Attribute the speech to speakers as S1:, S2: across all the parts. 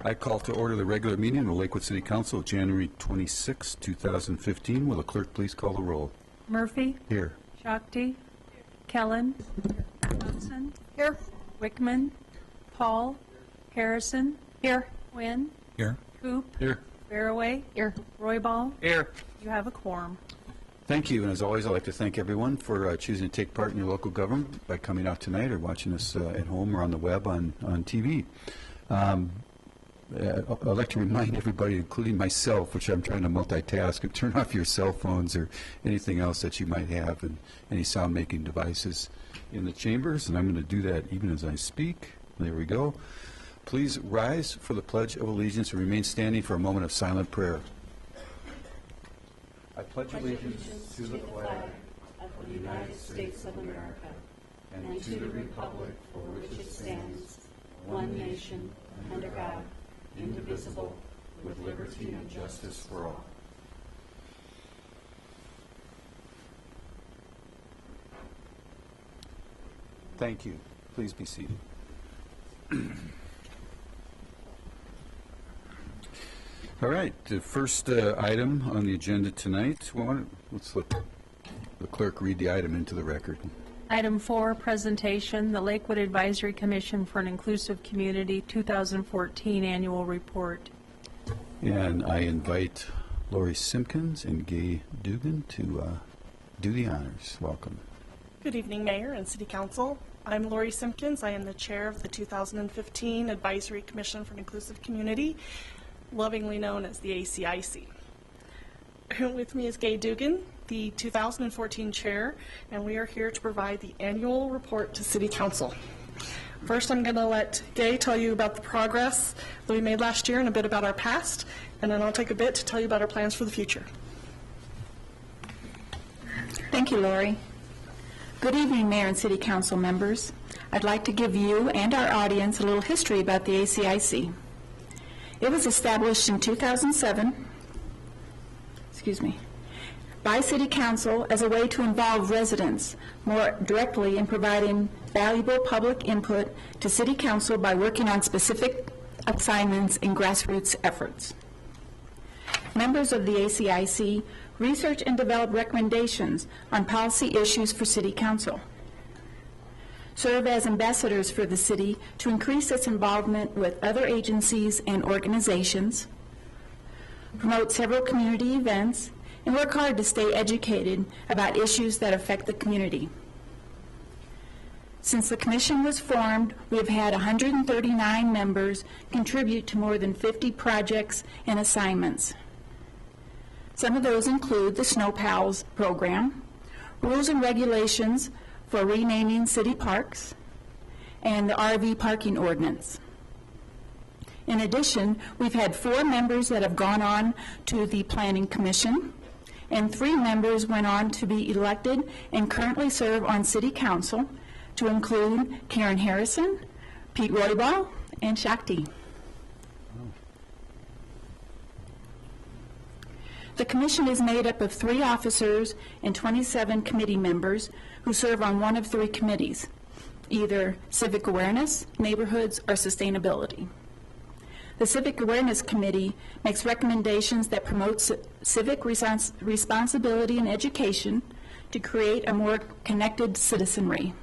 S1: I call to order the regular meeting of the Lakewood City Council of January 26, 2015. Will the clerk please call the roll?
S2: Murphy.
S1: Here.
S2: Shakti. Kellen. Johnson.
S3: Here.
S2: Wickman. Paul. Harrison.
S3: Here.
S2: Wynn.
S1: Here.
S2: Coop.
S1: Here.
S2: Faraway.
S3: Here.
S2: Royball.
S1: Here.
S2: You have a quorum.
S1: Thank you, and as always, I'd like to thank everyone for choosing to take part in your local government by coming out tonight or watching us at home or on the web on TV. I'd like to remind everybody, including myself, which I'm trying to multitask, and turn off your cell phones or anything else that you might have and any sound-making devices in the chambers, and I'm going to do that even as I speak. There we go. Please rise for the Pledge of Allegiance and remain standing for a moment of silent prayer. I pledge allegiance to the flag
S4: of the United States of America and to the republic for which it stands, one nation, under God, indivisible, with liberty and justice for all.
S1: Thank you. Please be seated. All right, the first item on the agenda tonight, let's let the clerk read the item into the record.
S2: Item 4, presentation, the Lakewood Advisory Commission for an Inclusive Community 2014 Annual Report.
S1: And I invite Lori Simpkins and Gay Dugan to do the honors. Welcome.
S3: Good evening, Mayor and City Council. I'm Lori Simpkins. I am the chair of the 2015 Advisory Commission for an Inclusive Community, lovingly known as the ACIC. With me is Gay Dugan, the 2014 chair, and we are here to provide the annual report to City Council. First, I'm going to let Gay tell you about the progress that we made last year and a bit about our past, and then I'll take a bit to tell you about our plans for the future.
S5: Thank you, Lori. Good evening, Mayor and City Council members. I'd like to give you and our audience a little history about the ACIC. It was established in 2007, by City Council as a way to involve residents more directly in providing valuable public input to City Council by working on specific assignments and grassroots efforts. Members of the ACIC research and develop recommendations on policy issues for City Council, serve as ambassadors for the city to increase its involvement with other agencies and organizations, promote several community events, and work hard to stay educated about issues that affect the community. Since the Commission was formed, we have had 139 members contribute to more than 50 projects and assignments. Some of those include the Snow Pals program, rules and regulations for renaming city parks, and the RV parking ordinance. In addition, we've had 4 members that have gone on to the Planning Commission, and 3 members went on to be elected and currently serve on City Council, to include Karen Harrison, Pete Royball, and Shakti. The Commission is made up of 3 officers and 27 committee members who serve on one of 3 committees, either Civic Awareness, Neighborhoods, or Sustainability. The Civic Awareness Committee makes recommendations that promote civic responsibility and education to create a more connected citizenry.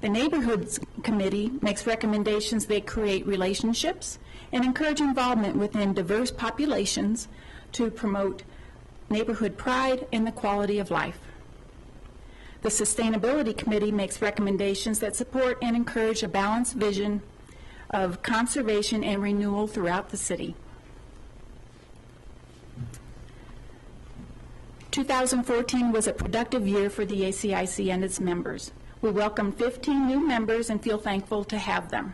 S5: The Neighborhoods Committee makes recommendations that create relationships and encourage involvement within diverse populations to promote neighborhood pride and the quality of life. The Sustainability Committee makes recommendations that support and encourage a balanced vision of conservation and renewal throughout the city. 2014 was a productive year for the ACIC and its members. We welcomed 15 new members and feel thankful to have them.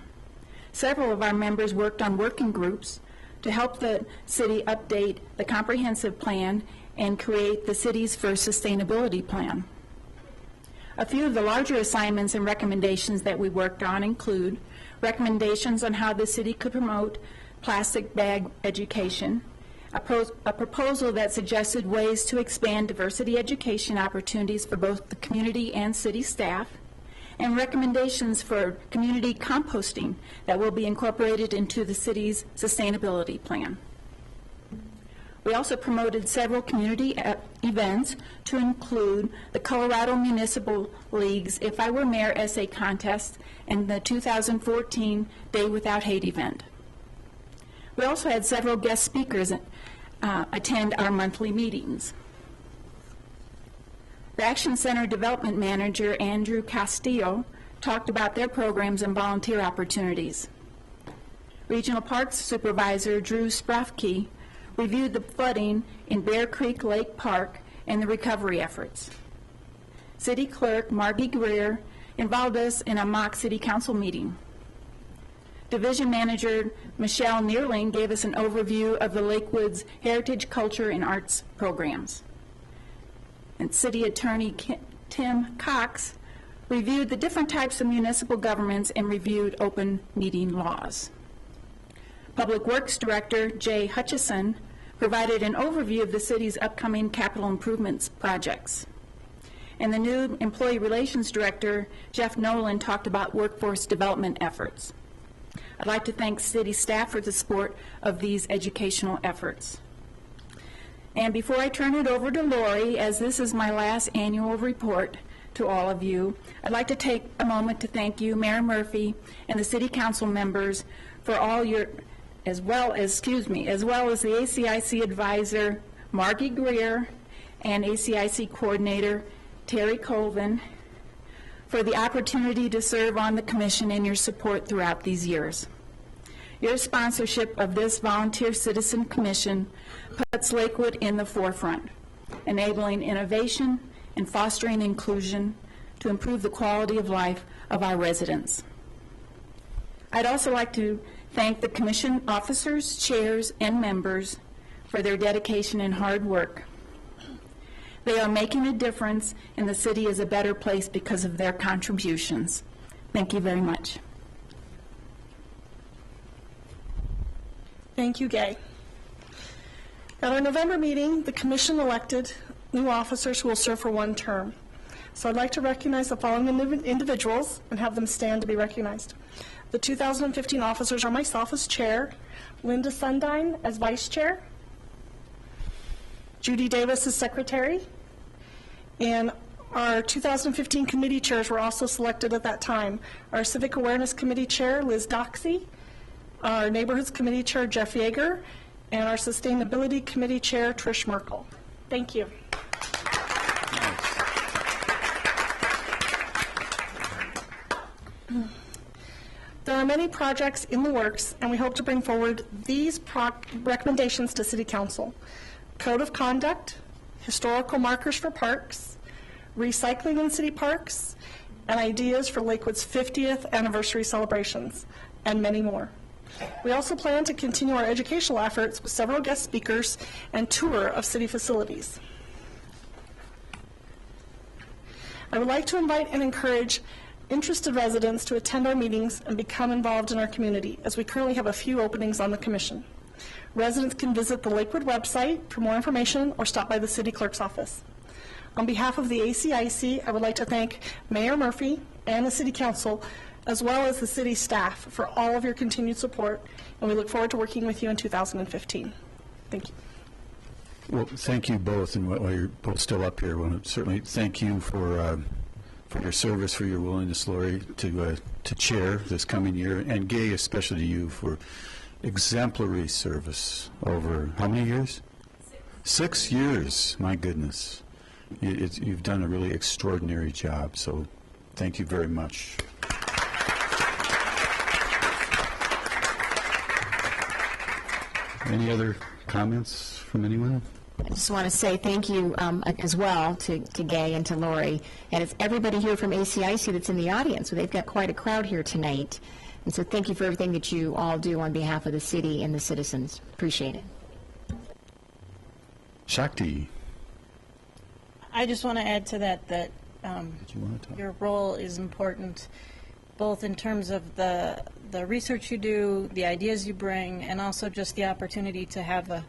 S5: Several of our members worked on working groups to help the city update the comprehensive plan and create the city's first sustainability plan. A few of the larger assignments and recommendations that we worked on include recommendations on how the city could promote plastic bag education, a proposal that suggested ways to expand diversity education opportunities for both the community and city staff, and recommendations for community composting that will be incorporated into the city's sustainability plan. We also promoted several community events to include the Colorado Municipal League's If I Were Mayor essay contest and the 2014 Day Without Hate event. We also had several guest speakers attend our monthly meetings. The Action Center Development Manager, Andrew Castillo, talked about their programs and volunteer opportunities. Regional Parks Supervisor Drew Sprafke reviewed the flooding in Bear Creek Lake Park and the recovery efforts. City Clerk Margie Greer involved us in a mock City Council meeting. Division Manager Michelle Neerling gave us an overview of the Lakewood's Heritage, Culture, and Arts programs. And City Attorney Tim Cox reviewed the different types of municipal governments and reviewed open meeting laws. Public Works Director Jay Hutchison provided an overview of the city's upcoming capital improvements projects. And the new Employee Relations Director, Jeff Nolan, talked about workforce development efforts. I'd like to thank city staff for the support of these educational efforts. And before I turn it over to Lori, as this is my last annual report to all of you, I'd like to take a moment to thank you, Mayor Murphy, and the City Council members for all your, as well as the ACIC advisor, Margie Greer, and ACIC coordinator, Terry Colvin, for the opportunity to serve on the commission and your support throughout these years. Your sponsorship of this volunteer citizen commission puts Lakewood in the forefront, enabling innovation and fostering inclusion to improve the quality of life of our residents. I'd also like to thank the commission officers, chairs, and members for their dedication and hard work. They are making a difference, and the city is a better place because of their contributions. Thank you very much.
S3: Thank you, Gay. At our November meeting, the commission elected new officers who will serve for one term. So I'd like to recognize the following individuals and have them stand to be recognized. The 2015 officers are myself as chair, Linda Sundine as vice chair, Judy Davis as secretary, and our 2015 committee chairs were also selected at that time. Our Civic Awareness Committee chair, Liz Doxey, our Neighborhoods Committee chair, Jeff Yeager, and our Sustainability Committee chair, Trish Merkel. Thank you. There are many projects in the works, and we hope to bring forward these recommendations to City Council. Code of conduct, historical markers for parks, recycling in city parks, and ideas for Lakewood's 50th anniversary celebrations, and many more. We also plan to continue our educational efforts with several guest speakers and tour of city facilities. I would like to invite and encourage interested residents to attend our meetings and become involved in our community, as we currently have a few openings on the commission. Residents can visit the Lakewood website for more information or stop by the city clerk's office. On behalf of the ACIC, I would like to thank Mayor Murphy and the City Council, as well as the city staff, for all of your continued support, and we look forward to working with you in 2015. Thank you.
S1: Well, thank you both, and while you're both still up here, I want to certainly thank you for your service, for your willingness, Lori, to chair this coming year, and Gay, especially to you, for exemplary service over how many years? 6 years, my goodness. You've done a really extraordinary job, so thank you very much. Any other comments from anyone?
S6: I just want to say thank you as well to Gay and to Lori, and it's everybody here from ACIC that's in the audience. So they've got quite a crowd here tonight, and so thank you for everything that you all do on behalf of the city and the citizens. Appreciate it.
S1: Shakti.
S7: I just want to add to that
S1: Did you want to talk?
S7: your role is important, both in terms of the research you do, the ideas you bring, and also just the opportunity to have a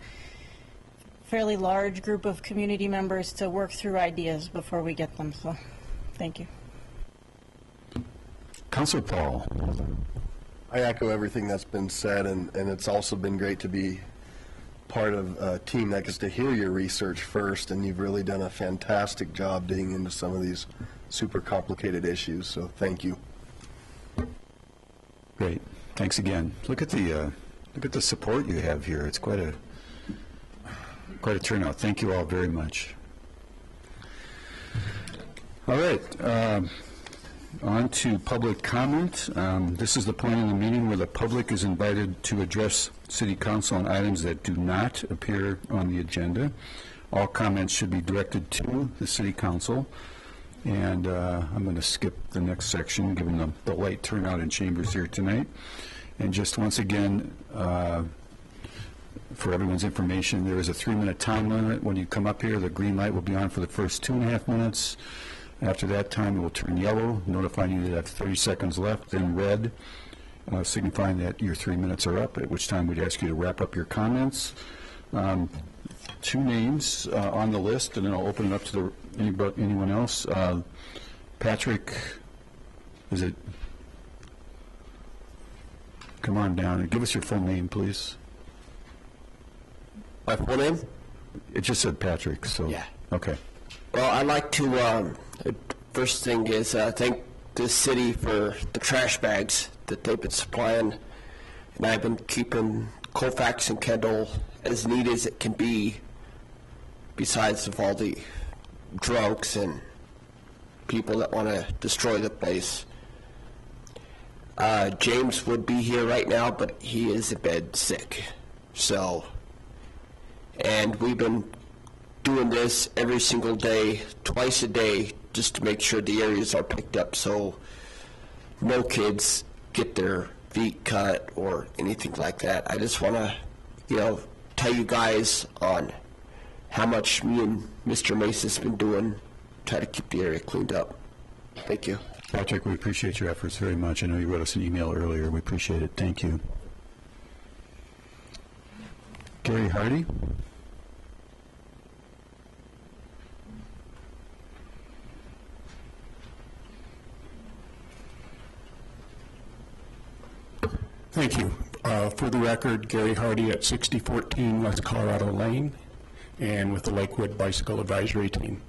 S7: fairly large group of community members to work through ideas before we get them. So, thank you.
S1: Councilor Paul.
S8: I echo everything that's been said, and it's also been great to be part of a team that gets to hear your research first, and you've really done a fantastic job digging into some of these super complicated issues, so thank you.
S1: Great. Thanks again. Look at the support you have here. It's quite a turnout. Thank you all very much. All right. On to public comment. This is the point in the meeting where the public is invited to address City Council on items that do not appear on the agenda. All comments should be directed to the City Council. And I'm going to skip the next section, given the light turnout in chambers here tonight. And just once again, for everyone's information, there is a 3-minute time limit. When you come up here, the green light will be on for the first 2.5 minutes. After that time, it will turn yellow, notifying you that you have 30 seconds left, then red, signifying that your 3 minutes are up, at which time we'd ask you to wrap up your comments. 2 names on the list, and then I'll open it up to anyone else. Patrick, is it? Come on down and give us your full name, please.
S9: My full name?
S1: It just said Patrick, so.
S9: Yeah.
S1: Okay.
S9: Well, I'd like to, first thing is thank the city for the trash bags that they've been supplying. And I've been keeping Colfax and Kendall as neat as it can be, besides of all the drunks and people that want to destroy the place. James would be here right now, but he is in bed sick. So, and we've been doing this every single day, twice a day, just to make sure the areas are picked up so no kids get their feet cut or anything like that. I just want to, tell you guys on how much me and Mr. Mason's been doing, try to keep the area cleaned up. Thank you.
S1: Patrick, we appreciate your efforts very much. I know you wrote us an email earlier. We appreciate it. Thank you. Gary Hardy.
S10: Thank you. For the record, Gary Hardy at 6014 West Colorado Lane, and with the Lakewood Bicycle Advisory Team.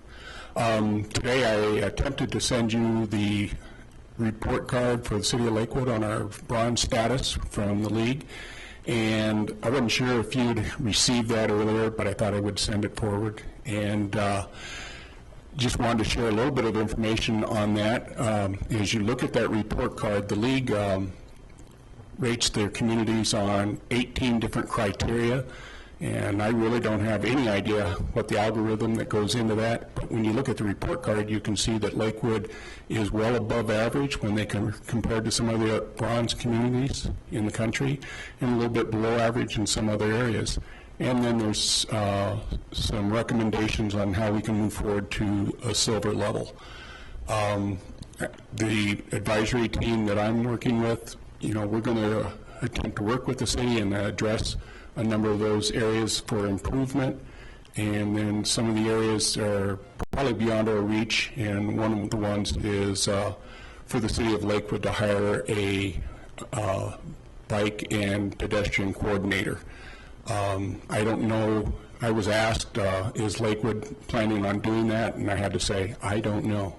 S10: Today I attempted to send you the report card for the City of Lakewood on our bronze status from the league, and I wasn't sure if you'd received that earlier, but I thought I would send it forward, and just wanted to share a little bit of information on that. As you look at that report card, the league rates their communities on 18 different criteria, and I really don't have any idea what the algorithm that goes into that, but when you look at the report card, you can see that Lakewood is well above average when they compared to some of the bronze communities in the country, and a little bit below average in some other areas. And then there's some recommendations on how we can move forward to a silver level. The advisory team that I'm working with, we're going to attempt to work with the city and address a number of those areas for improvement, and then some of the areas are probably beyond our reach, and one of the ones is for the city of Lakewood to hire a bike and pedestrian coordinator. I don't know, I was asked, is Lakewood planning on doing that, and I had to say, I don't know.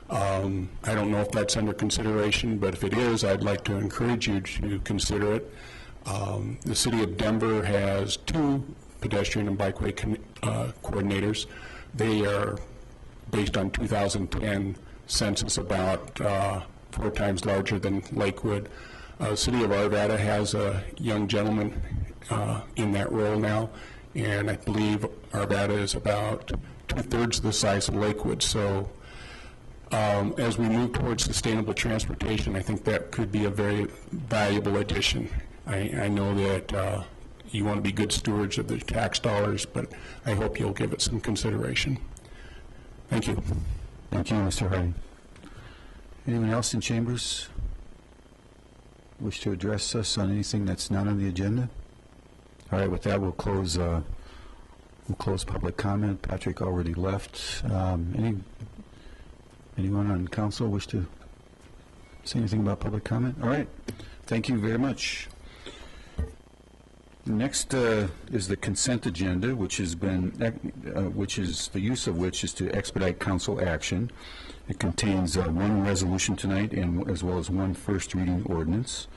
S10: I don't know if that's under consideration, but if it is, I'd like to encourage you to consider it. The city of Denver has 2 pedestrian and bikeway coordinators. They are based on 2010 census, about 4 times larger than Lakewood. The city of Arvada has a young gentleman in that role now, and I believe Arvada is about 2/3 the size of Lakewood. So as we move towards sustainable transportation, I think that could be a very valuable addition. I know that you want to be good stewards of the tax dollars, but I hope you'll give it some consideration. Thank you.
S1: Thank you, Mr. Hardy. Anyone else in chambers wish to address us on anything that's not on the agenda? All right, with that, we'll close public comment. Patrick already left. Anyone on council wish to Say anything about public comment? All right. Thank you very much. Next is the consent agenda, which has been, which is, the use of which is to expedite council action. It contains one resolution tonight and as well as one first reading ordinance.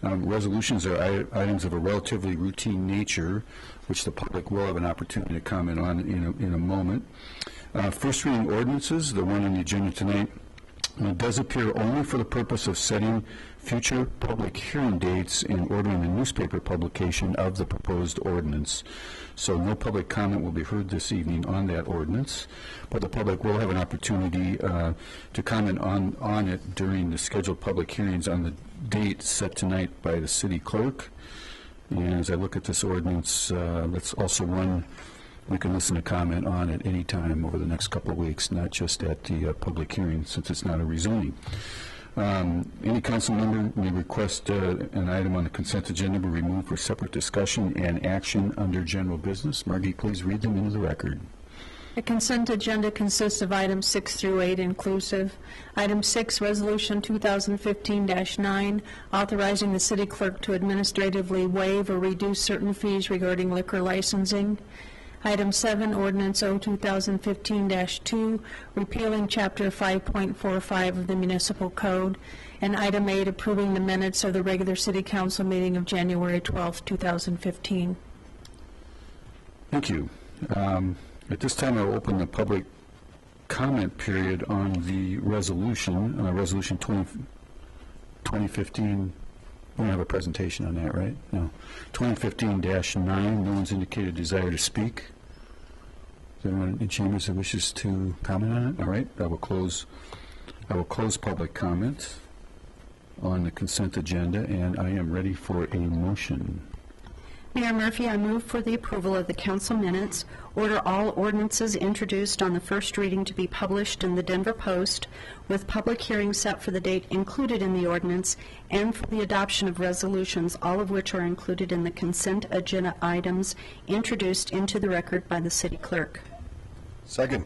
S1: Resolutions are items of a relatively routine nature, which the public will have an opportunity to comment on in a moment. First reading ordinances, the one on the agenda tonight, does appear only for the purpose of setting future public hearing dates and ordering the newspaper publication of the proposed ordinance. So no public comment will be heard this evening on that ordinance, but the public will have an opportunity to comment on it during the scheduled public hearings on the date set tonight by the city clerk. And as I look at this ordinance, that's also one we can listen to comment on at any time over the next couple of weeks, not just at the public hearing, since it's not a rezoning. Any council member may request an item on the consent agenda be removed for separate discussion and action under general business. Margie, please read them into the record.
S2: The consent agenda consists of items 6 through 8 inclusive. Item 6, Resolution 2015-9, authorizing the city clerk to administratively waive or reduce certain fees regarding liquor licensing. Item 7, Ordinance O 2015-2, repealing Chapter 5.45 of the Municipal Code. And Item 8, approving the minutes of the regular City Council meeting of January 12, 2015.
S1: Thank you. At this time, I'll open the public comment period on the resolution, Resolution 2015. We don't have a presentation on that, right? No. 2015-9, no one's indicated desire to speak. Is there anyone in chambers that wishes to comment on it? All right, I will close public comment on the consent agenda, and I am ready for a motion.
S4: Mayor Murphy, I move for the approval of the council minutes, order all ordinances introduced on the first reading to be published in the Denver Post, with public hearing set for the date included in the ordinance, and for the adoption of resolutions, all of which are included in the consent agenda items introduced into the record by the city clerk.
S8: Second.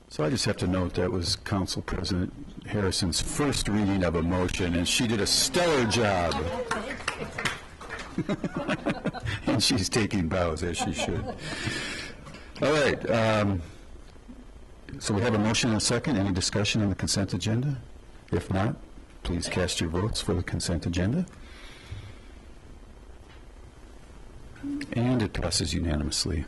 S1: So I just have to note that was Council President Harrison's first reading of a motion, and she did a stellar job. And she's taking bows, as she should. All right. So we have a motion and a second. Any discussion on the consent agenda? If not, please cast your votes for the consent agenda. And it passes unanimously.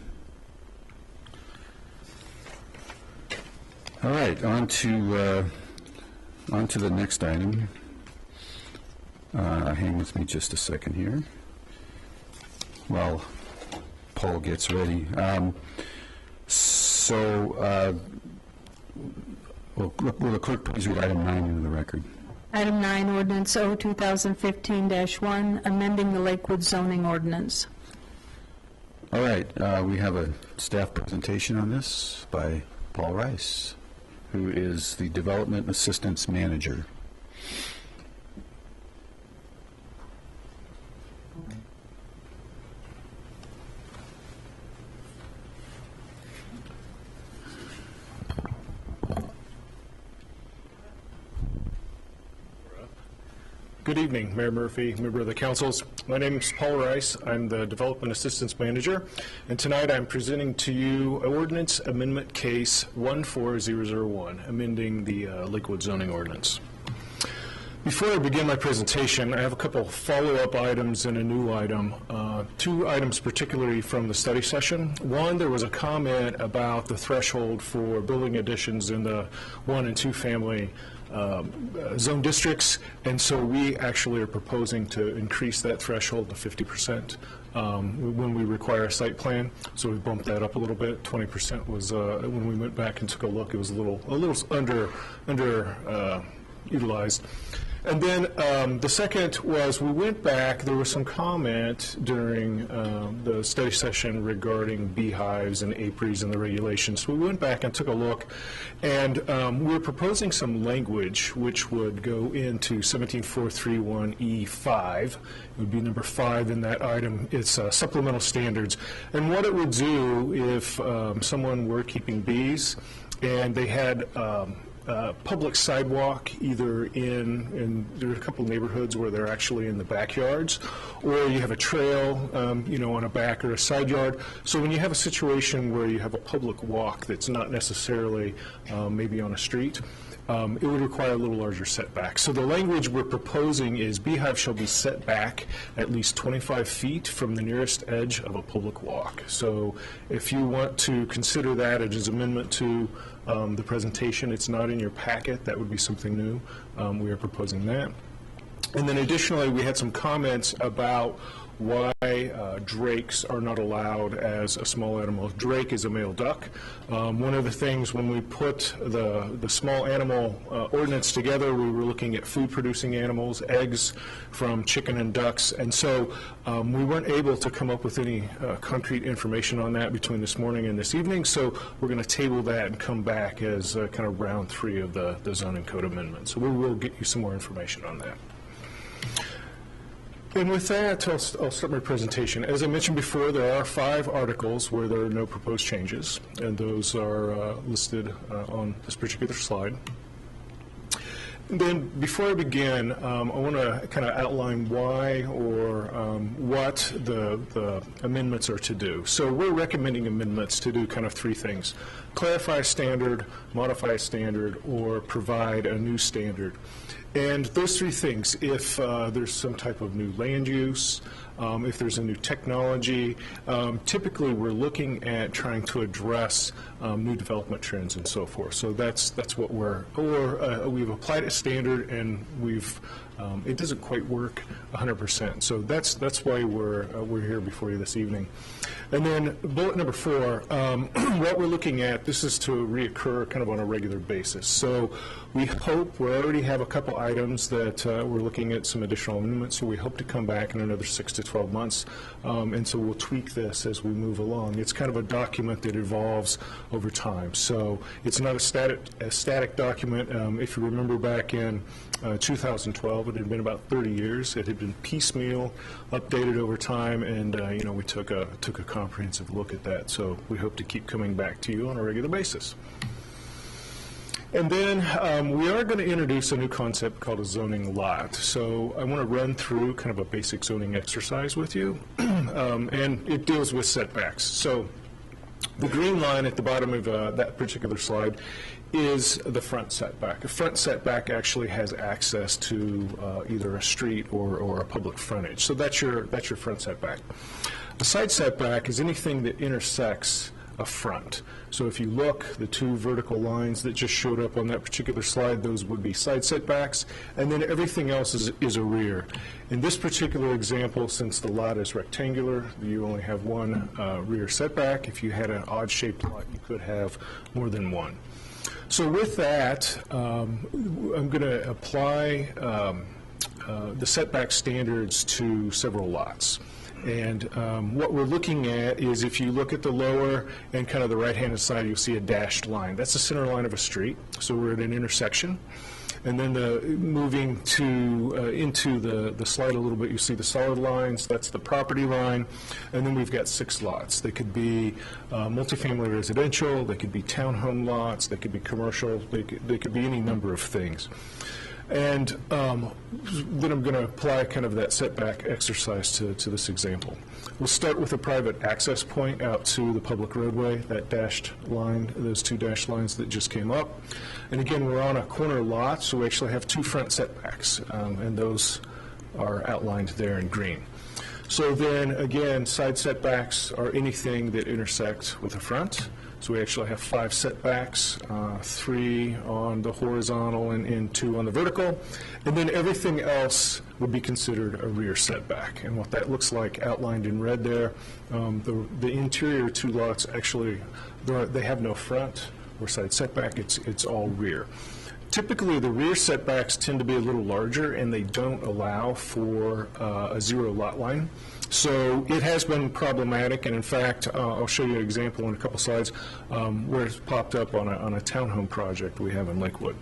S1: All right, on to the next item. Hang with me just a second here while Paul gets ready. Will the clerk please read item 9 into the record?
S2: Item 9, Ordinance O 2015-1, amending the Lakewood zoning ordinance.
S1: All right, we have a staff presentation on this by Paul Rice, who is the Development Assistance Manager.
S10: Good evening, Mayor Murphy, member of the councils. My name is Paul Rice. I'm the Development Assistance Manager, and tonight I'm presenting to you Ordinance Amendment Case 14001, amending the Lakewood zoning ordinance. Before I begin my presentation, I have a couple follow-up items and a new item. Two items particularly from the study session. One, there was a comment about the threshold for building additions in the 1 and 2 family zone districts, and so we actually are proposing to increase that threshold to 50% when we require a site plan. So we bumped that up a little bit. 20% was when we went back and took a look. It was a little utilized. And then the second was we went back. There was some comment during the study session regarding beehives and apiaries and the regulations. So we went back and took a look, and we're proposing some language which would go into 17431E5. It would be number 5 in that item. It's supplemental standards. And what it would do if someone were keeping bees and they had public sidewalk, either in there are a couple neighborhoods where they're actually in the backyards, or you have a trail, on a back or a side yard. So when you have a situation where you have a public walk that's not necessarily maybe on a street, it would require a little larger setback. So the language we're proposing is beehive shall be set back at least 25 feet from the nearest edge of a public walk. So if you want to consider that as an amendment to the presentation, it's not in your packet, that would be something new. We are proposing that. And then additionally, we had some comments about why drakes are not allowed as a small animal. Drake is a male duck. One of the things when we put the small animal ordinance together, we were looking at food-producing animals, eggs from chicken and ducks, and so we weren't able to come up with any concrete information on that between this morning and this evening, so we're going to table that and come back as kind of round 3 of the zoning code amendment. So we will get you some more information on that. And with that, I'll start my presentation. As I mentioned before, there are 5 articles where there are no proposed changes, and those are listed on this particular slide. And then, before I begin, I want to kind of outline why or what the amendments are to do. So we're recommending amendments to do kind of 3 things: clarify a standard, modify a standard, or provide a new standard. And those 3 things, if there's some type of new land use, if there's a new technology, typically we're looking at trying to address new development trends and so forth. So that's what we've applied a standard and it doesn't quite work 100%. So that's why we're here before you this evening. And then bullet number 4, what we're looking at, this is to reoccur kind of on a regular basis. So we already have a couple items that we're looking at some additional amendments, so we hope to come back in another 6 to 12 months. And so we'll tweak this as we move along. It's kind of a document that evolves over time. So it's not a static document. If you remember back in 2012, it had been about 30 years. It had been piecemeal, updated over time, and we took a comprehensive look at that. So we hope to keep coming back to you on a regular basis. And then we are going to introduce a new concept called a zoning lot. So I want to run through kind of a basic zoning exercise with you, and it deals with setbacks. So the green line at the bottom of that particular slide is the front setback. A front setback actually has access to either a street or a public frontage. So that's your front setback. A side setback is anything that intersects a front. So if you look, the 2 vertical lines that just showed up on that particular slide, those would be side setbacks, and then everything else is a rear. In this particular example, since the lot is rectangular, you only have 1 rear setback. If you had an odd-shaped lot, you could have more than 1. So with that, I'm going to apply the setback standards to several lots. And what we're looking at is, if you look at the lower and kind of the right-handed side, you'll see a dashed line. That's the center line of a street. So we're at an intersection. And then moving into the slide a little bit, you see the solid lines. That's the property line. And then we've got 6 lots. They could be multifamily residential. They could be townhome lots. They could be commercial. They could be any number of things. And then I'm going to apply kind of that setback exercise to this example. We'll start with a private access point out to the public roadway, that dashed line, those 2 dashed lines that just came up. And again, we're on a corner lot, so we actually have 2 front setbacks, and those are outlined there in green. So then, again, side setbacks are anything that intersects with the front. So we actually have 5 setbacks, 3 on the horizontal and 2 on the vertical. And then everything else would be considered a rear setback. And what that looks like outlined in red there, the interior 2 lots actually, they have no front or side setback. It's all rear. Typically, the rear setbacks tend to be a little larger, and they don't allow for a 0 lot line. So it has been problematic, and in fact, I'll show you an example in a couple slides where it's popped up on a townhome project we have in Lakewood.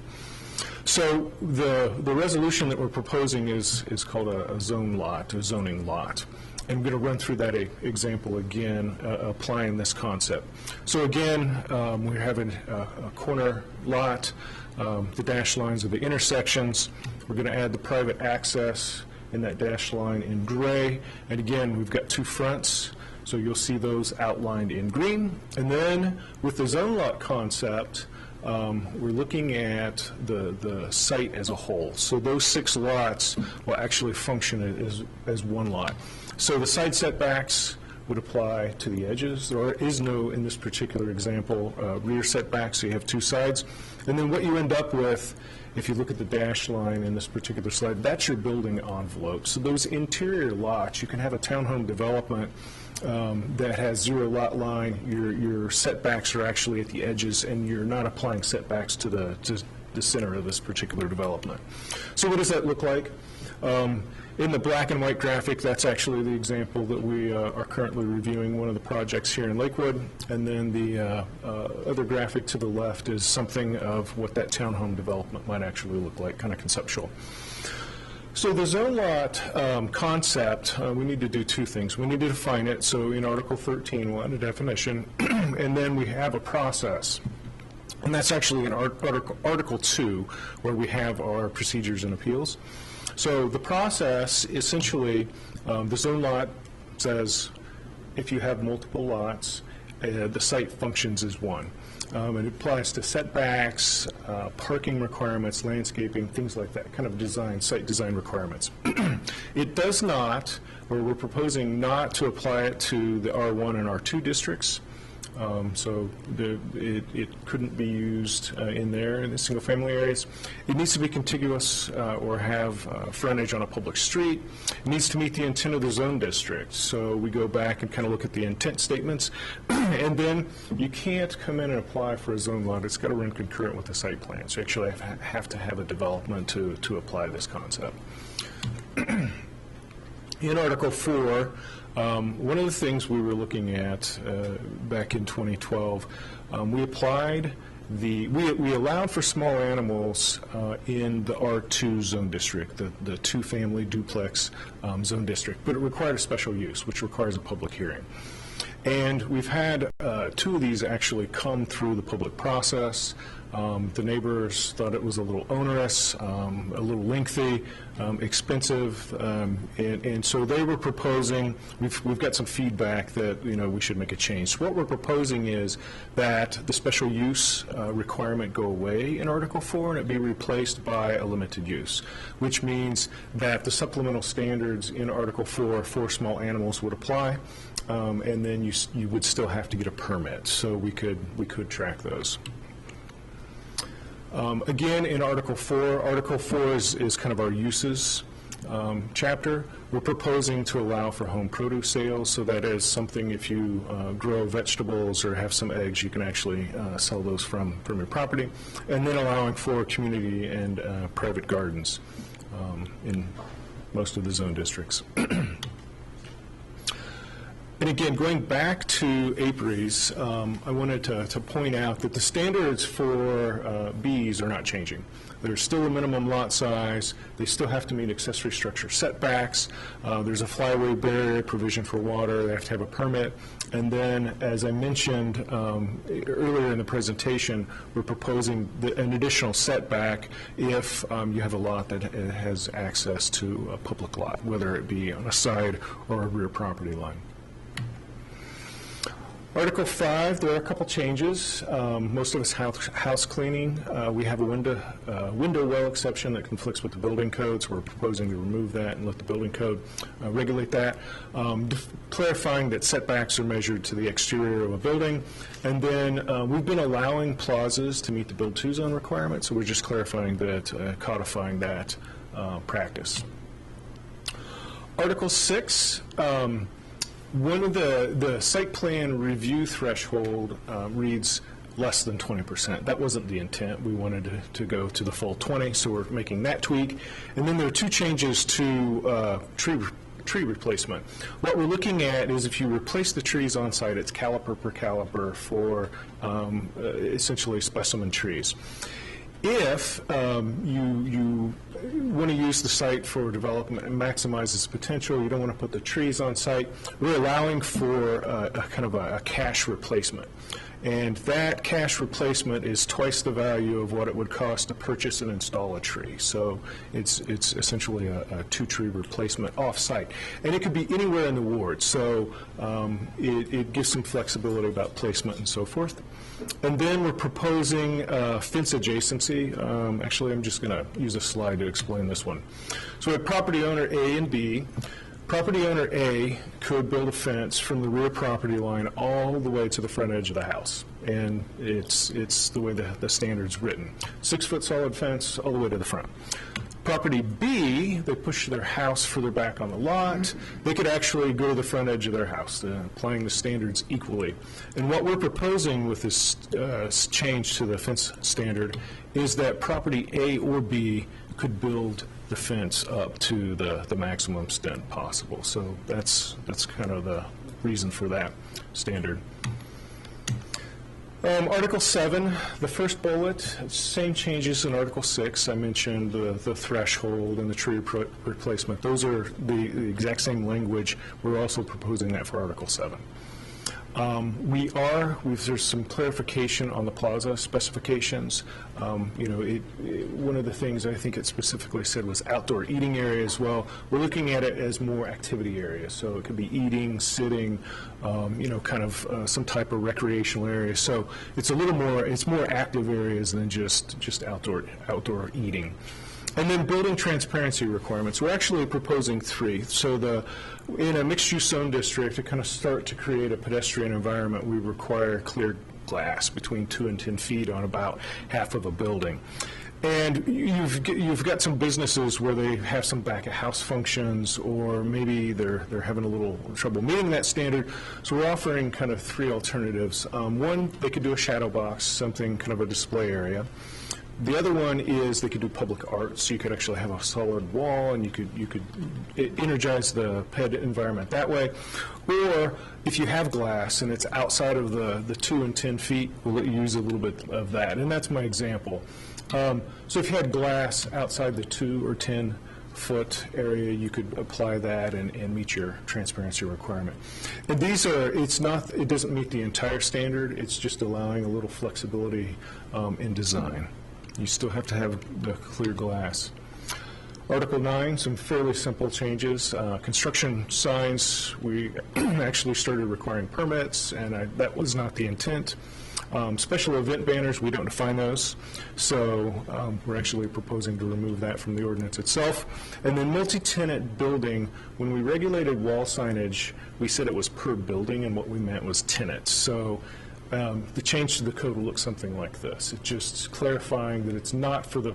S10: So the resolution that we're proposing is called a zone lot, a zoning lot. And I'm going to run through that example again, applying this concept. So again, we're having a corner lot. The dashed lines are the intersections. We're going to add the private access in that dashed line in gray. And again, we've got two fronts, so you'll see those outlined in green. And then with the zone lot concept, we're looking at the site as a whole. So those 6 lots will actually function as one lot. So the side setbacks would apply to the edges. There is no, in this particular example, rear setbacks, so you have 2 sides. And then what you end up with, if you look at the dashed line in this particular slide, that's your building envelope. So those interior lots, you can have a townhome development that has 0 lot line. Your setbacks are actually at the edges, and you're not applying setbacks to the center of this particular development. So what does that look like? In the black and white graphic, that's actually the example that we are currently reviewing, one of the projects here in Lakewood. And then the other graphic to the left is something of what that townhome development might actually look like, kind of conceptual. So the zone lot concept, we need to do 2 things. We need to define it. So in Article 13, we'll add a definition, and then we have a process. And that's actually in Article 2, where we have our procedures and appeals. So the process, essentially, the zone lot says if you have multiple lots, the site functions as one. It applies to setbacks, parking requirements, landscaping, things like that, kind of design, site design requirements. It does not, or we're proposing not to apply it to the R1 and R2 districts. So it couldn't be used in there in the single-family areas. It needs to be contiguous or have frontage on a public street. It needs to meet the intent of the zone district. So we go back and kind of look at the intent statements. And then you can't come in and apply for a zone lot. It's got to run concurrent with the site plan. So you actually have to have a development to apply this concept. In Article 4, one of the things we were looking at back in 2012, we allowed for small animals in the R2 zone district, the 2-family duplex zone district, but it required a special use, which requires a public hearing. And we've had 2 of these actually come through the public process. The neighbors thought it was a little onerous, a little lengthy, expensive, and so they were proposing, we've got some feedback that, we should make a change. So what we're proposing is that the special use requirement go away in Article 4 and it be replaced by a limited use, which means that the supplemental standards in Article 4 for small animals would apply, and then you would still have to get a permit, so we could track those. Again, in Article 4 is kind of our uses chapter. We're proposing to allow for home produce sales, so that is something if you grow vegetables or have some eggs, you can actually sell those from your property. And then allowing for community and private gardens in most of the zone districts. And again, going back to apiaries, I wanted to point out that the standards for bees are not changing. There's still a minimum lot size. They still have to meet accessory structure setbacks. There's a flyaway barrier provision for water. They have to have a permit. And then, as I mentioned earlier in the presentation, we're proposing an additional setback if you have a lot that has access to a public lot, whether it be on a side or a rear property line. Article 5, there are a couple changes. Most of it's house cleaning. We have a window well exception that conflicts with the building code, so we're proposing to remove that and let the building code regulate that. Clarifying that setbacks are measured to the exterior of a building. And then we've been allowing plazas to meet the Build 2 zone requirement, so we're just clarifying that, codifying that practice. Article 6, one of the site plan review threshold reads less than 20%. That wasn't the intent. We wanted to go to the full 20, so we're making that tweak. And then there are 2 changes to tree replacement. What we're looking at is if you replace the trees on site, it's caliper per caliper for essentially specimen trees.
S11: If you want to use the site for development and maximize its potential, you don't want to put the trees on site, we're allowing for a kind of a cash replacement. And that cash replacement is twice the value of what it would cost to purchase and install a tree. So it's essentially a two-tree replacement off-site. And it could be anywhere in the ward, so it gives some flexibility about placement and so forth. And then we're proposing fence adjacency. Actually, I'm just going to use a slide to explain this one. So we have property owner A and B. Property owner A could build a fence from the rear property line all the way to the front edge of the house. And it's the way the standard's written. 6-foot solid fence all the way to the front. Property B, they push their house further back on the lot. They could actually go to the front edge of their house, applying the standards equally. And what we're proposing with this change to the fence standard is that property A or B could build the fence up to the maximum extent possible. So that's kind of the reason for that standard. Article 7, the first bullet, same changes in Article 6. I mentioned the threshold and the tree replacement. Those are the exact same language. We're also proposing that for Article 7. There's some clarification on the plaza specifications. One of the things I think it specifically said was outdoor eating area as well. We're looking at it as more activity areas. So it could be eating, sitting, some type of recreational area. So it's more active areas than just outdoor eating. And then building transparency requirements. We're actually proposing 3. So in a mixed-use zone district, to kind of start to create a pedestrian environment, we require clear glass between 2 and 10 feet on about half of a building. And you've got some businesses where they have some back-of-house functions, or maybe they're having a little trouble meeting that standard. So we're offering kind of 3 alternatives. One, they could do a shadow box, something kind of a display area. The other one is they could do public art, so you could actually have a solid wall, and you could energize the PED environment that way. Or if you have glass and it's outside of the 2 and 10 feet, we'll use a little bit of that, and that's my example. So if you had glass outside the 2 or 10 foot area, you could apply that and meet your transparency requirement. And it doesn't meet the entire standard, it's just allowing a little flexibility in design. You still have to have the clear glass. Article 9, some fairly simple changes. Construction signs, we actually started requiring permits, and that was not the intent. Special event banners, we don't define those, so we're actually proposing to remove that from the ordinance itself. And then multi-tenant building, when we regulated wall signage, we said it was per building, and what we meant was tenants. So the change to the code will look something like this. It's just clarifying that it's not for the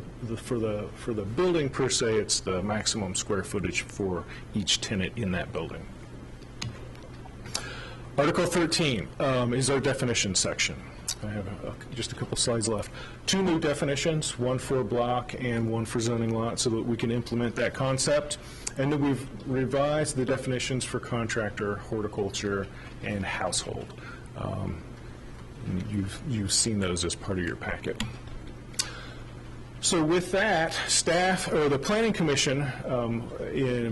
S11: building per se, it's the maximum square footage for each tenant in that building. Article 13 is our definition section. I have just a couple slides left. 2 new definitions, one for block and one for zoning lot, so that we can implement that concept. And then we've revised the definitions for contractor, horticulture, and household. You've seen those as part of your packet. So with that, the Planning Commission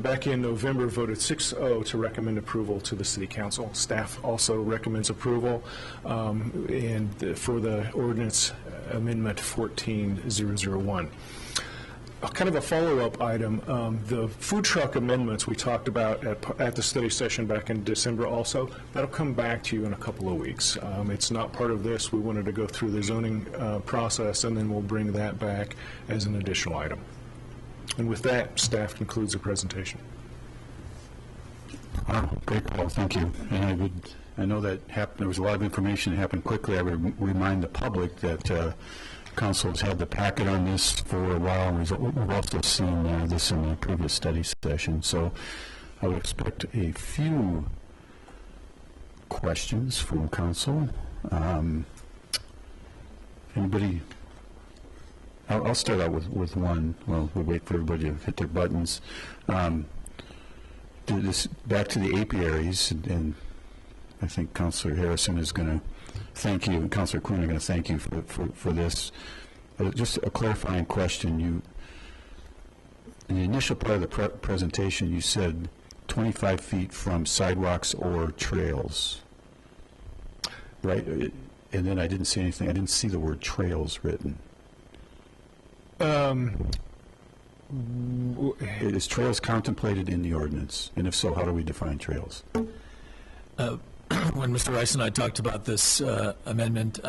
S11: back in November voted 6-0 to recommend approval to the City Council. Staff also recommends approval for the ordinance amendment 14001. Kind of a follow-up item, the food truck amendments we talked about at the study session back in December also, that'll come back to you in a couple of weeks. It's not part of this. We wanted to go through the zoning process, and then we'll bring that back as an additional item. And with that, staff concludes the presentation.
S1: Great call, thank you. And I know that there was a lot of information that happened quickly. I would remind the public that Council's had the packet on this for a while, and we've also seen this in the previous study session. So I would expect a few questions from Council. Anybody? I'll start out with one. Well, we'll wait for everybody to hit their buttons. Back to the apiaries, and I think Councilor Harrison is going to thank you, and Councilor Quinn are going to thank you for this. Just a clarifying question. In the initial part of the presentation, you said 25 feet from sidewalks or trails, right? And then I didn't see anything. I didn't see the word trails written. Is trails contemplated in the ordinance? And if so, how do we define trails?
S12: When Mr. Rice and I talked about this amendment,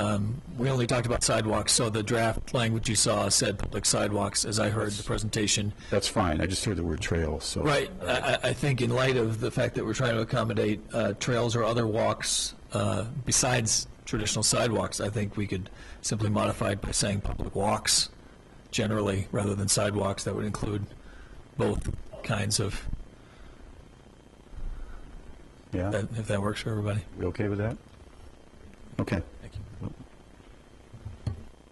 S12: we only talked about sidewalks, so the draft language you saw said public sidewalks, as I heard the presentation.
S1: That's fine. I just heard the word trails. So.
S12: Right. I think in light of the fact that we're trying to accommodate trails or other walks besides traditional sidewalks, I think we could simply modify it by saying public walks generally, rather than sidewalks. That would include both kinds of,
S1: Yeah.
S12: if that works for everybody.
S1: We okay with that? Okay.
S12: Thank you.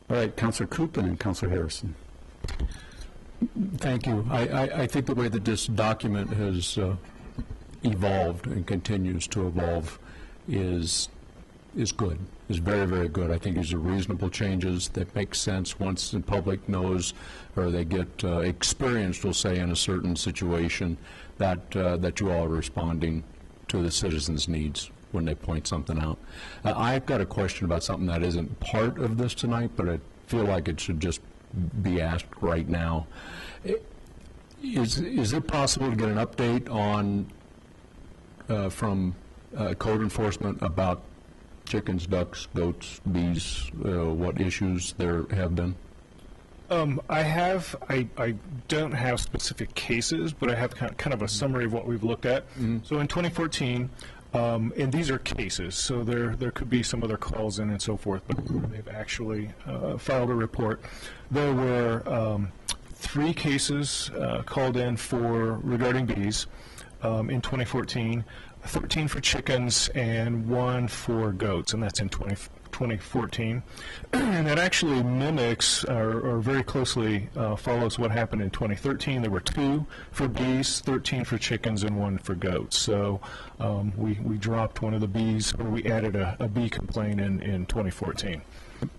S1: All right, Councilor Coop and then Councilor Harrison.
S10: Thank you. I think the way that this document has evolved and continues to evolve is good, is very, very good. I think these are reasonable changes that make sense once the public knows, or they get experienced, we'll say, in a certain situation, that you all are responding to the citizens' needs when they point something out. I've got a question about something that isn't part of this tonight, but I feel like it should just be asked right now. Is it possible to get an update on from code enforcement about chickens, ducks, goats, bees, what issues there have been?
S11: I don't have specific cases, but I have kind of a summary of what we've looked at. So in 2014, and these are cases, so there could be some other calls in and so forth, but they've actually filed a report. There were 3 cases called in regarding bees in 2014, 13 for chickens, and 1 for goats, and that's in 2014. And that actually mimics or very closely follows what happened in 2013. There were 2 for bees, 13 for chickens, and 1 for goats. So we dropped one of the bees, or we added a bee complaint in 2014.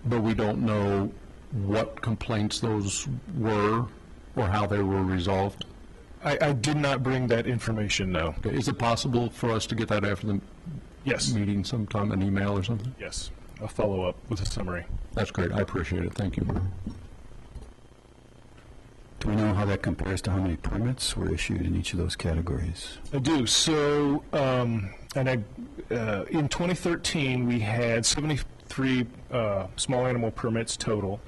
S10: But we don't know what complaints those were or how they were resolved?
S11: I did not bring that information, no.
S10: Okay. Is it possible for us to get that after the meeting sometime, an email or something?
S11: Yes, I'll follow up with a summary.
S10: That's great. I appreciate it. Thank you.
S1: Do we know how that compares to how many permits were issued in each of those categories?
S11: I do. So, in 2013, we had 73 small animal permits total.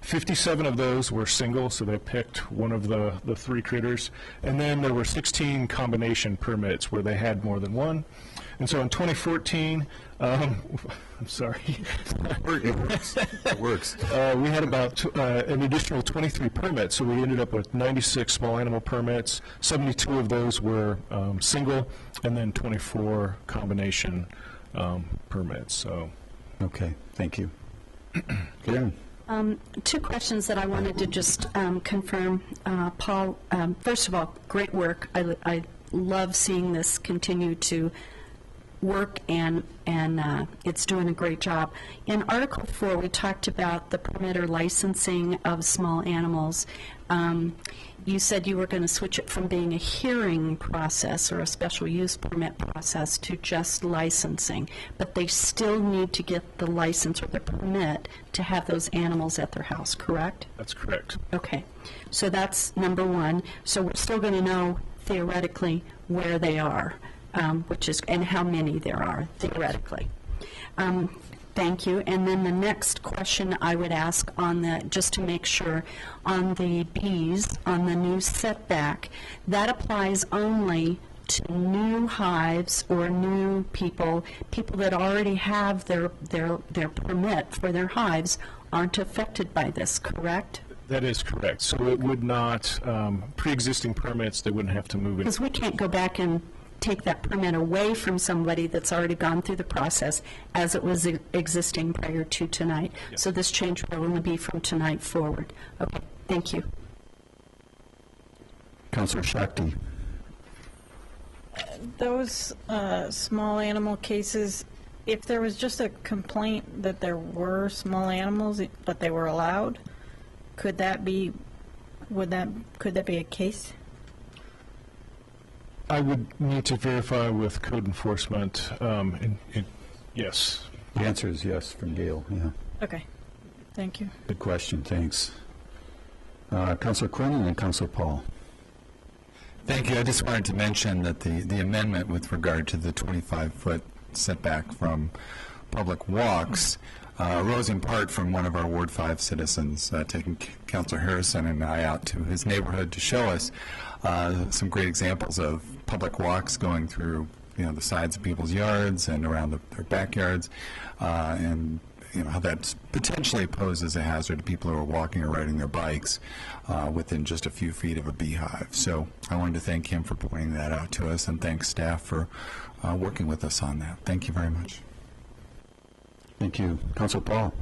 S11: 57 of those were single, so they picked one of the 3 critters. And then there were 16 combination permits where they had more than one. And so in 2014, I'm sorry.
S1: It works. It works.
S11: We had about an additional 23 permits, so we ended up with 96 small animal permits. 72 of those were single, and then 24 combination permits. So,
S1: okay, thank you. Karen?
S2: 2 questions that I wanted to just confirm. Paul, first of all, great work. I love seeing this continue to work, and it's doing a great job. In Article 4, we talked about the permit or licensing of small animals. You said you were going to switch it from being a hearing process or a special use permit process to just licensing, but they still need to get the license or the permit to have those animals at their house, correct?
S11: that's correct.
S2: Okay, so that's number 1. So we're still going to know theoretically where they are, and how many there are theoretically. Thank you. And then the next question I would ask just to make sure, on the bees, on the new setback, that applies only to new hives or new people that already have their permit for their hives aren't affected by this, correct?
S11: That is correct. So it would not, pre-existing permits, they wouldn't have to move it.
S2: Because we can't go back and take that permit away from somebody that's already gone through the process as it was existing prior to tonight.
S11: Yes.
S2: So this change will only be from tonight forward. Okay, thank you.
S1: Councilor Shakti?
S7: Those small animal cases, if there was just a complaint that there were small animals, but they were allowed, could that be a case?
S11: I would need to verify with code enforcement, yes.
S1: The answer is yes from Gail, yeah.
S7: Okay, thank you.
S1: Good question, thanks. Councilor Quinn and then Councilor Paul.
S13: Thank you. I just wanted to mention that the amendment with regard to the 25-foot setback from public walks arose in part from one of our Ward 5 citizens taking Councilor Harrison and I out to his neighborhood to show us some great examples of public walks going through, the sides of people's yards and around their backyards, and how that potentially poses a hazard to people who are walking or riding their bikes within just a few feet of a beehive. So I wanted to thank him for pointing that out to us, and thank staff for working with us on that. Thank you very much.
S1: Thank you. Councilor Paul.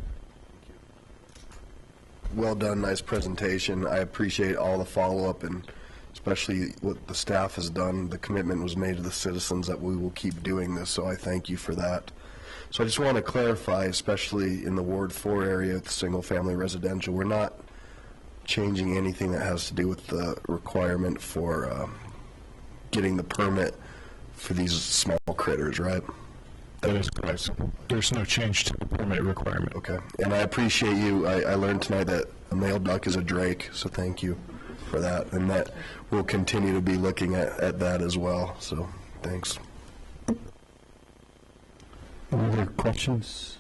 S8: Well done, nice presentation. I appreciate all the follow-up and especially what the staff has done. The commitment was made to the citizens that we will keep doing this, so I thank you for that. So I just want to clarify, especially in the Ward 4 area, the single-family residential, we're not changing anything that has to do with the requirement for getting the permit for these small critters, right?
S11: That is correct. There's no change to the permit requirement.
S8: Okay. And I appreciate you. I learned tonight that a male duck is a drake, so thank you for that. And that we'll continue to be looking at that as well. So thanks.
S1: Any other questions?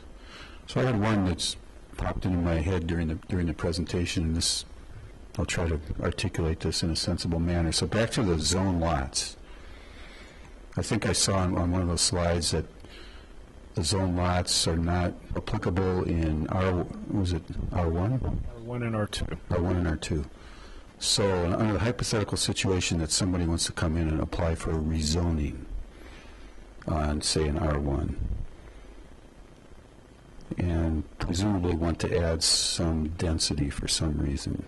S1: So I had one that's popped into my head during the presentation, and this, I'll try to articulate this in a sensible manner. So back to the zone lots. I think I saw on one of those slides that the zone lots are not applicable in R1?
S11: R1 and R2.
S1: R1 and R2. So under the hypothetical situation that somebody wants to come in and apply for a rezoning on, say, an R1, and presumably want to add some density for some reason,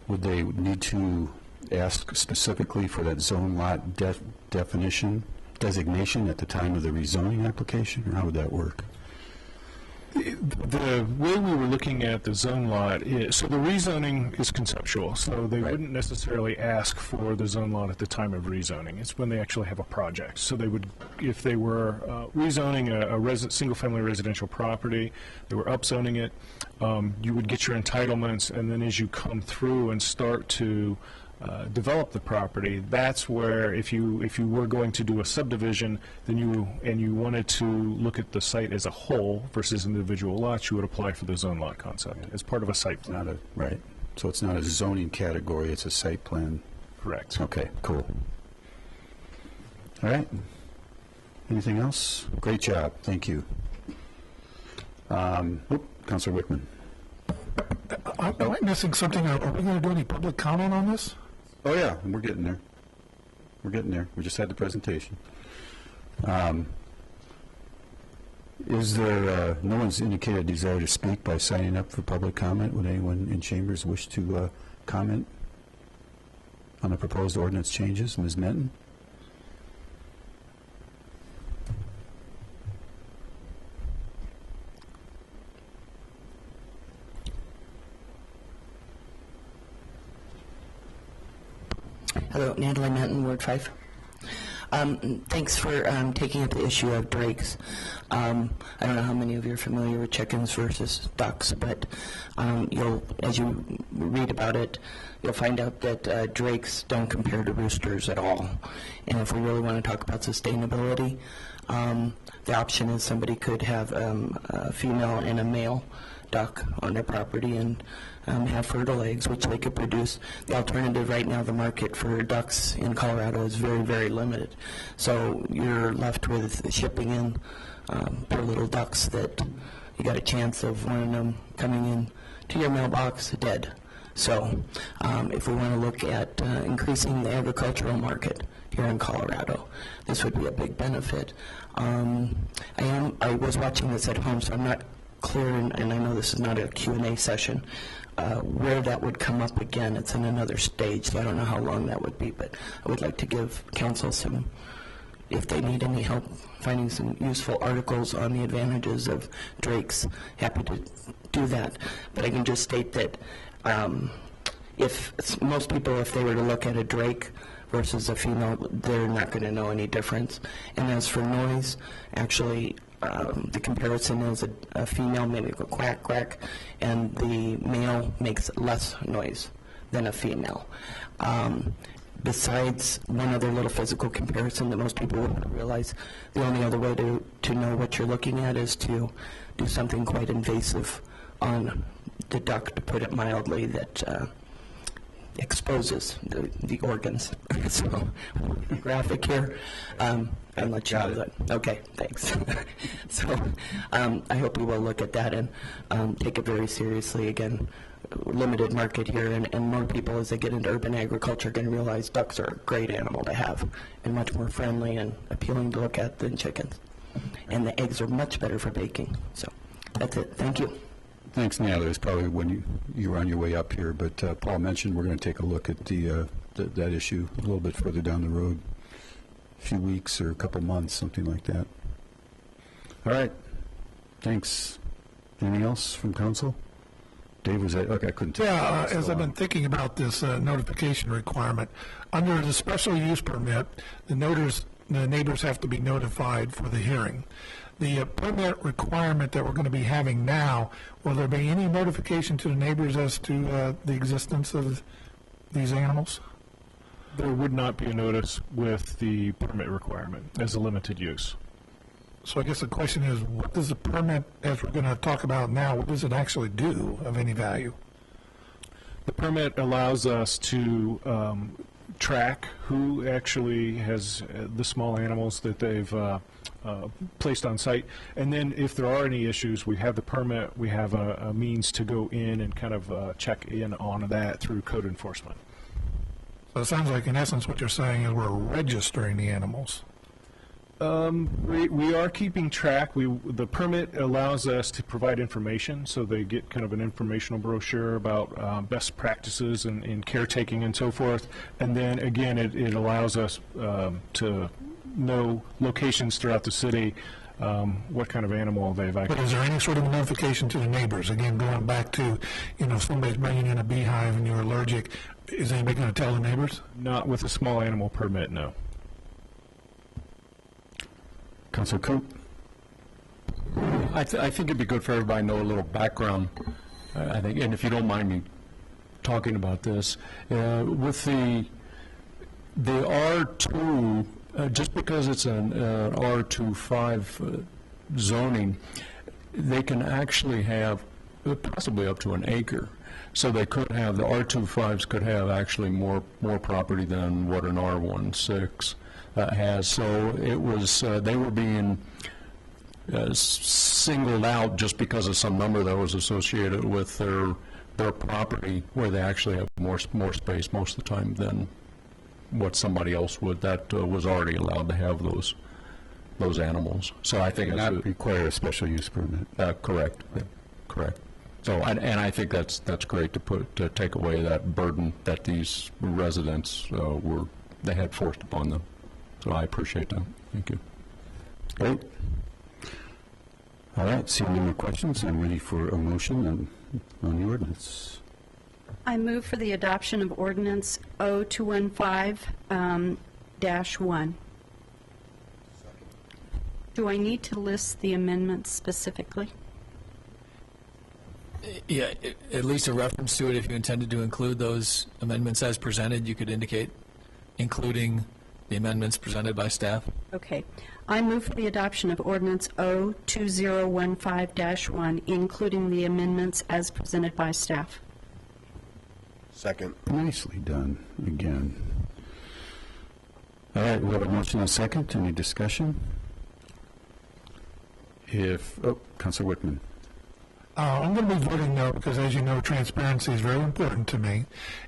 S1: would they need to ask specifically for that zone lot designation at the time of the rezoning application, or how would that work?
S11: The way we were looking at the zone lot is, so the rezoning is conceptual, so they wouldn't necessarily ask for the zone lot at the time of rezoning. It's when they actually have a project. So they would, if they were rezoning a single-family residential property, they were upzoning it, you would get your entitlements, and then as you come through and start to develop the property, that's where if you were going to do a subdivision, then you wanted to look at the site as a whole versus individual lots, you would apply for the zone lot concept as part of a site plan.
S1: Right. So it's not a zoning category, it's a site plan.
S11: Correct.
S1: Okay, cool. All right. Anything else? Great job. Thank you. Councilor Wickman.
S14: Am I missing something? Are we going to do any public comment on this?
S1: Oh, yeah, we're getting there. We're getting there. We just had the presentation. Is there, no one's indicated a desire to speak by signing up for public comment? Would anyone in chambers wish to comment on the proposed ordinance changes? Ms. Menton?
S15: Hello, Natalie Menton, Ward 5. Thanks for taking up the issue of drakes. I don't know how many of you are familiar with chickens versus ducks, but as you read about it, you'll find out that drakes don't compare to roosters at all. And if we really want to talk about sustainability, the option is somebody could have a female and a male duck on their property and have fertile eggs, which they could produce. The alternative right now, the market for ducks in Colorado is very, very limited. So you're left with shipping in poor little ducks that you got a chance of one of them coming in to your mailbox dead. So if we want to look at increasing the agricultural market here in Colorado, this would be a big benefit. I was watching this at home, so I'm not clear, and I know this is not a Q&A session, where that would come up again. It's in another stage, so I don't know how long that would be, but I would like to give council some, if they need any help finding some useful articles on the advantages of drakes, happy to do that. But I can just state that Most people, if they were to look at a drake versus a female, they're not going to know any difference. And as for noise, actually, the comparison is a female maybe go quack, quack, and the male makes less noise than a female. Besides one other little physical comparison that most people wouldn't realize, the only other way to know what you're looking at is to do something quite invasive on the duck, to put it mildly, that exposes the organs. So, graphic here. I'll let you know that. Okay, thanks. So, I hope we will look at that and take it very seriously. Again, limited market here, and more people as they get into urban agriculture are going to realize ducks are a great animal to have and much more friendly and appealing to look at than chickens. And the eggs are much better for baking. So, that's it. Thank you.
S1: Thanks, Natalie. It's probably when you were on your way up here, but Paul mentioned we're going to take a look at that issue a little bit further down the road, a few weeks or a couple months, something like that. All right. Thanks. Anything else from council? Dave, was that, okay, I couldn't tell.
S14: Yeah, as I've been thinking about this notification requirement, under the special use permit, the neighbors have to be notified for the hearing. The permit requirement that we're going to be having now, will there be any notification to the neighbors as to the existence of these animals?
S11: There would not be a notice with the permit requirement as a limited use.
S14: So I guess the question is, what does the permit, as we're going to talk about now, what does it actually do of any value?
S11: The permit allows us to track who actually has the small animals that they've placed on site, and then if there are any issues, we have the permit, we have a means to go in and kind of check in on that through code enforcement.
S14: So it sounds like, in essence, what you're saying is we're registering the animals.
S11: We are keeping track. The permit allows us to provide information, so they get kind of an informational brochure about best practices in caretaking and so forth. And then again, it allows us to know locations throughout the city, what kind of animal they've actually.
S14: But is there any sort of notification to the neighbors? Again, going back to, if somebody's bringing in a beehive and you're allergic, is anybody going to tell the neighbors?
S11: Not with a small animal permit, no.
S1: Councilor Coop?
S10: I think it'd be good for everybody to know a little background, I think, and if you don't mind me talking about this, with the R2, just because it's an R25 zoning, they can actually have possibly up to an acre. So they could have, the R25s could have actually more property than what an R16 has. So it was, they were being singled out just because of some number that was associated with their property, where they actually have more space most of the time than what somebody else would that was already allowed to have those animals. So I think
S1: not require a special use permit.
S10: Correct. Yeah, correct. So and I think that's great to take away that burden that these residents they had forced upon them. So I appreciate that. Thank you.
S1: Great. All right. Seeing no more questions, I'm ready for a motion on the ordinance.
S4: I move for the adoption of ordinance 0215-1. Do I need to list the amendments specifically?
S12: Yeah, at least a reference to it. If you intended to include those amendments as presented, you could indicate including the amendments presented by staff.
S4: Okay. I move for the adoption of ordinance 02015-1, including the amendments as presented by staff.
S8: Second.
S1: Nicely done, again. All right, we have a motion and a second. Any discussion? Councilor Whitman.
S14: I'm going to be voting no because, as you know, transparency is very important to me.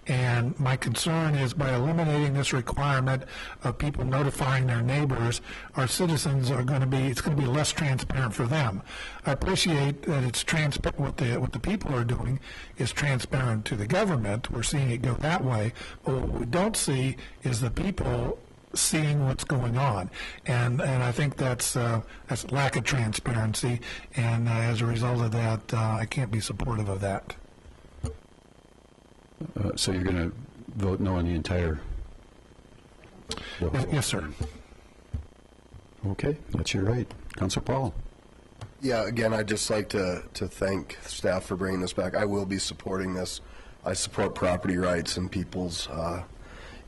S14: And my concern is by eliminating this requirement of people notifying their neighbors, our citizens are going to be, it's going to be less transparent for them. I appreciate that it's transparent, what the people are doing is transparent to the government. We're seeing it go that way. But what we don't see is the people seeing what's going on, and I think that's lack of transparency, and as a result of that, I can't be supportive of that.
S1: So you're going to vote no on the entire?
S14: Yes, sir.
S1: Okay, that's your right. Councilor Paul?
S8: Yeah, again, I'd just like to thank staff for bringing this back. I will be supporting this. I support property rights and people's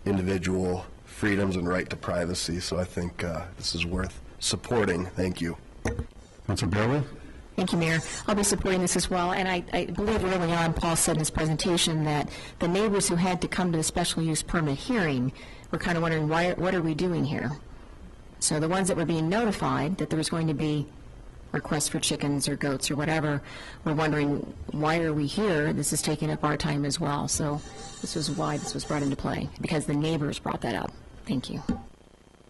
S8: individual freedoms and right to privacy, so I think this is worth supporting. Thank you.
S1: Councilor Barrow?
S6: Thank you, Mayor. I'll be supporting this as well, and I believe early on, Paul said in his presentation that the neighbors who had to come to the special use permit hearing were kind of wondering, what are we doing here? So the ones that were being notified that there was going to be requests for chickens or goats or whatever were wondering, why are we here? This is taking up our time as well. So this was why this was brought into play, because the neighbors brought that up. Thank you.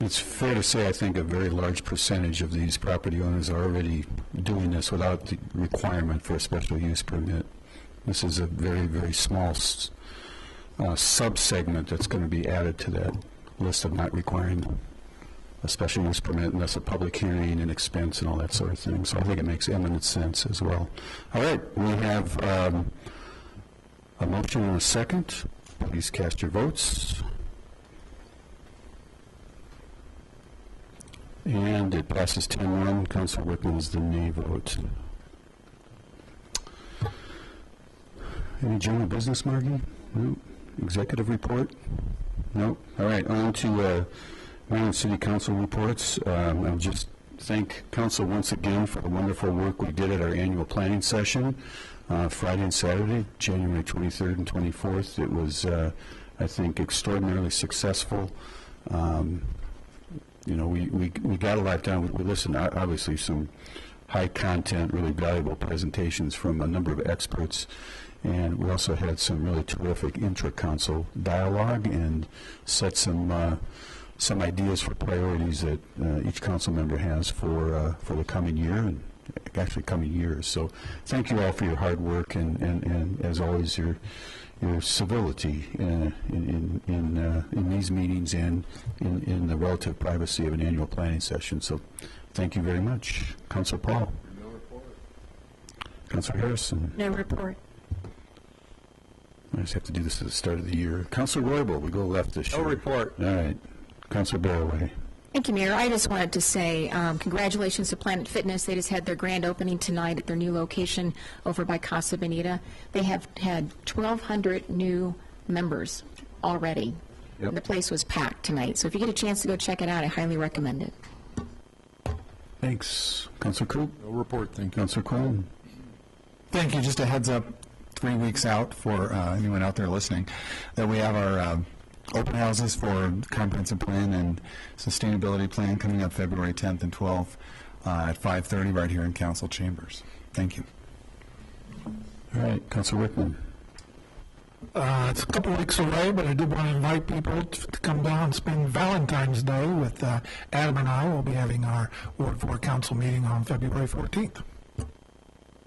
S1: It's fair to say, I think, a very large percentage of these property owners are already doing this without the requirement for a special use permit. This is a very, very small sub-segment that's going to be added to that list of not requiring a special use permit unless a public hearing and expense and all that sort of thing. So I think it makes eminent sense as well. All right, we have a motion and a second. Please cast your votes. And it passes 10-1. Councilor Whitman is the nay vote. Any general business, Margie? No. Executive report? No. All right, on to Mayor and City Council reports. I'll just thank Council once again for the wonderful work we did at our annual planning session Friday and Saturday, January 23rd and 24th. It was, I think, extraordinarily successful. You know, we got a lot done. We listened to, obviously, some high content, really valuable presentations from a number of experts, and we also had some really terrific intra-council dialogue and set some ideas for priorities that each council member has for the coming year and actually coming years. So thank you all for your hard work and as always, your civility in these meetings and in the relative privacy of an annual planning session. So thank you very much. Councilor Paul. No report. Councilor Harrison.
S2: No report.
S1: I just have to do this at the start of the year. Councilor Roybal, we go left this year.
S9: No report.
S1: All right. Councilor Barroway.
S6: Thank you, Mayor. I just wanted to say congratulations to Planet Fitness. They just had their grand opening tonight at their new location over by Casa Bonita. They have had 1,200 new members already.
S1: Yep.
S6: And the place was packed tonight. So if you get a chance to go check it out, I highly recommend it.
S1: Thanks. Councilor Coop.
S13: No report, thank you.
S1: Councilor Quinn.
S13: Thank you. Just a heads up, 3 weeks out for anyone out there listening, that we have our open houses for comprehensive plan and sustainability plan coming up February 10th and 12th at 5:30 right here in council chambers. Thank you.
S1: All right, Councilor Whitman.
S14: It's a couple weeks away, but I did want to invite people to come down and spend Valentine's Day with Adam and I. We'll be having our Ward 4 Council meeting on February 14th.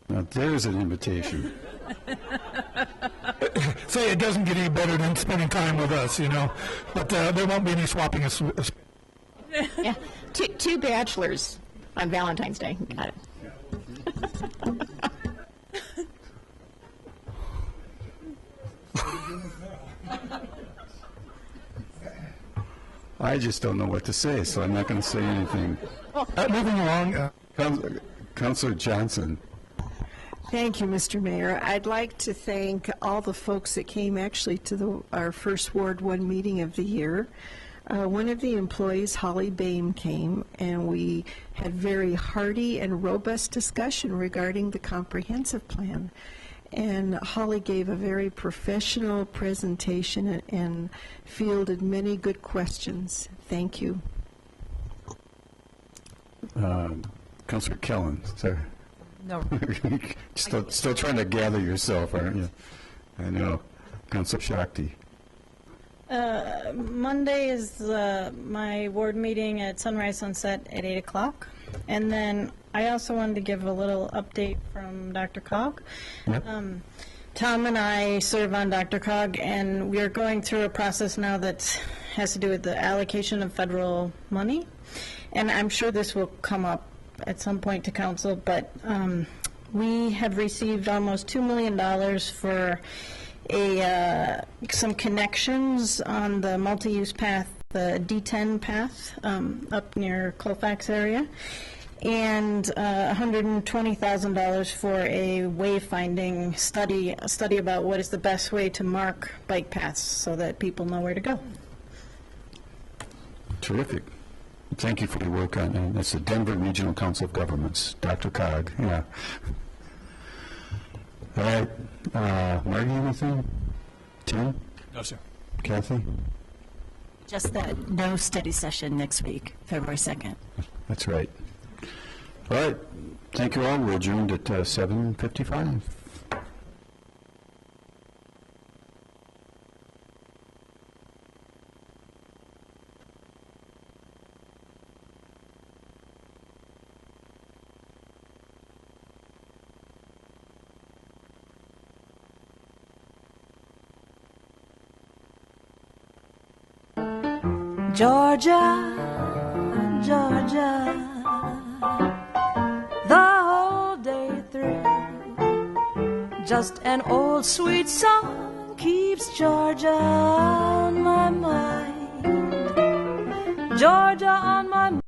S1: Now, there's an invitation.
S14: Say it doesn't get any better than spending time with us, you know. But there won't be any swapping us.
S6: Yeah, two bachelors on Valentine's Day. Got it.
S1: I just don't know what to say, so I'm not going to say anything.
S14: Moving along.
S1: Councilor Johnson.
S16: Thank you, Mr. Mayor. I'd like to thank all the folks that came actually to our first Ward 1 meeting of the year. One of the employees, Holly Boehm, came, and we had very hearty and robust discussion regarding the comprehensive plan. And Holly gave a very professional presentation and fielded many good questions. Thank you.
S1: Councilor Kellen, sir.
S7: No.
S1: Still trying to gather yourself, aren't you? I know. Councilor Shakti.
S7: Monday is my ward meeting at Sunrise Sunset at 8 o'clock. And then I also wanted to give a little update from Dr. Cog.
S1: Yep.
S7: Tom and I serve on Dr. Cog, and we are going through a process now that has to do with the allocation of federal money. And I'm sure this will come up at some point to council, but we have received almost $2 million for some connections on the multi-use path, the D10 path up near Colfax area, and $120,000 for a wayfinding study, a study about what is the best way to mark bike paths so that people know where to go.
S1: Terrific. Thank you for your work on, and that's the Denver Regional Council of Governments, Dr. Cog, yeah. All right, Marty, anything? Tim?
S12: No, sir.
S1: Kathy?
S4: Just that no study session next week, February 2nd.
S1: That's right. All right, thank you all. We're adjourned at 7:55.
S17: Georgia, Georgia, the whole day through, just an old sweet song keeps Georgia on my mind. Georgia on my mind.